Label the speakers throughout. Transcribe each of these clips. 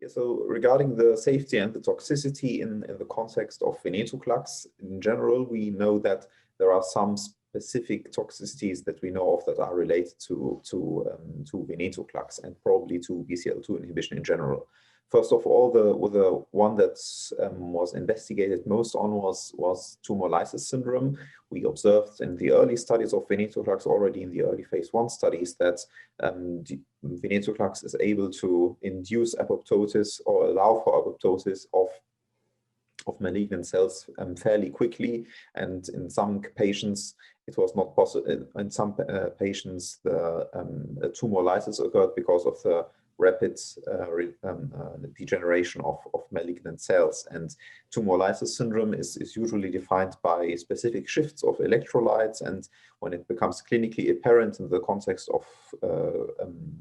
Speaker 1: Yeah, so regarding the safety and the toxicity in the context of venetoclax, in general, we know that there are some specific toxicities that we know of that are related to venetoclax and probably to BCL2 inhibition in general. First of all, the one that was investigated most on was tumor lysis syndrome. We observed in the early studies of venetoclax, already in the early phase 1 studies, that venetoclax is able to induce apoptosis or allow for apoptosis of malignant cells fairly quickly, and in some patients it was not possible. In some patients, the tumor lysis occurred because of the rapid degeneration of malignant cells. And tumor lysis syndrome is usually defined by specific shifts of electrolytes, and when it becomes clinically apparent in the context of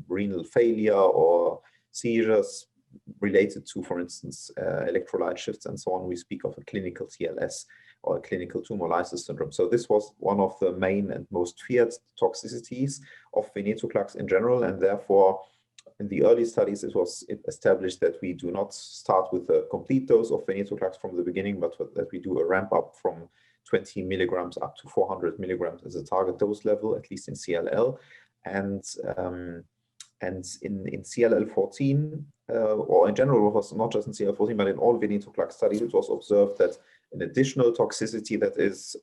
Speaker 1: renal failure or seizures related to, for instance, electrolyte shifts and so on, we speak of a clinical TLS or a clinical tumor lysis syndrome. So this was one of the main and most feared toxicities of venetoclax in general, and therefore in the early studies it was established that we do not start with a complete dose of venetoclax from the beginning, but that we do a ramp up from 20 milligrams up to 400 milligrams as a target dose level, at least in CLL. And in CLL14, or in general, it was not just in CLL14, but in all venetoclax studies, it was observed that an additional toxicity that is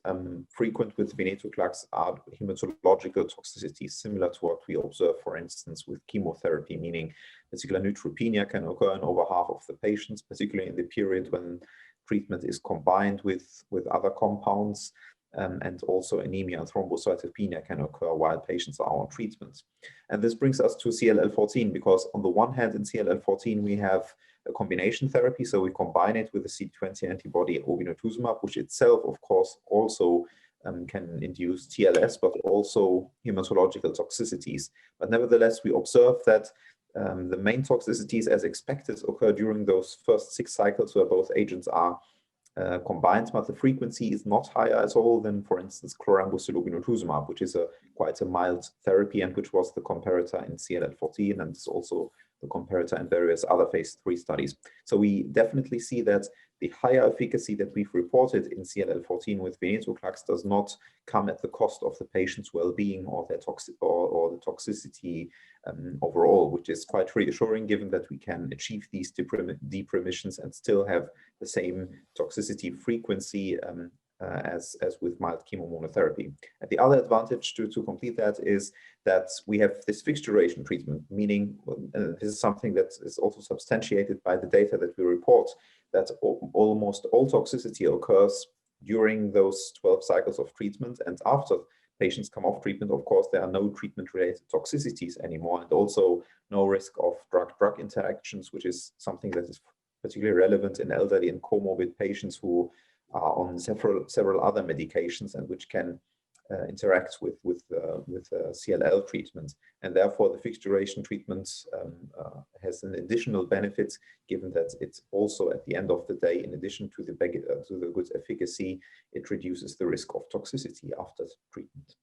Speaker 1: frequent with venetoclax are hematological toxicities, similar to what we observe, for instance, with chemotherapy, meaning particular neutropenia can occur in over half of the patients, particularly in the period when treatment is combined with other compounds. And also anemia and thrombocytopenia can occur while patients are on treatment. And this brings us to CLL14, because on the one hand, in CLL14, we have a combination therapy. So we combine it with the CD20 antibody obinutuzumab, which itself, of course, also can induce TLS, but also hematological toxicities. But nevertheless, we observe that the main toxicities, as expected, occur during those first 6 cycles where both agents are combined, but the frequency is not higher at all than, for instance, chlorambucil obinutuzumab, which is quite a mild therapy and which was the comparator in CLL14 and is also the comparator in various other phase 3 studies. So we definitely see that the higher efficacy that we've reported in CLL14 with venetoclax does not come at the cost of the patient's well-being or their or the toxicity overall, which is quite reassuring, given that we can achieve these deep remissions and still have the same toxicity frequency as with mild chemomonotherapy. And the other advantage to complete that is that we have this fixed duration treatment, meaning this is something that is also substantiated by the data that we report, that almost all toxicity occurs during those 12 cycles of treatment, and after patients come off treatment, of course, there are no treatment-related toxicities anymore, and also no risk of drug-drug interactions, which is something that is particularly relevant in elderly and comorbid patients who are on several other medications and which can interact with CLL treatment. And therefore, the fixed duration treatment has an additional benefit, given that it's also, at the end of the day, in addition to the good efficacy, it reduces the risk of toxicity after treatment.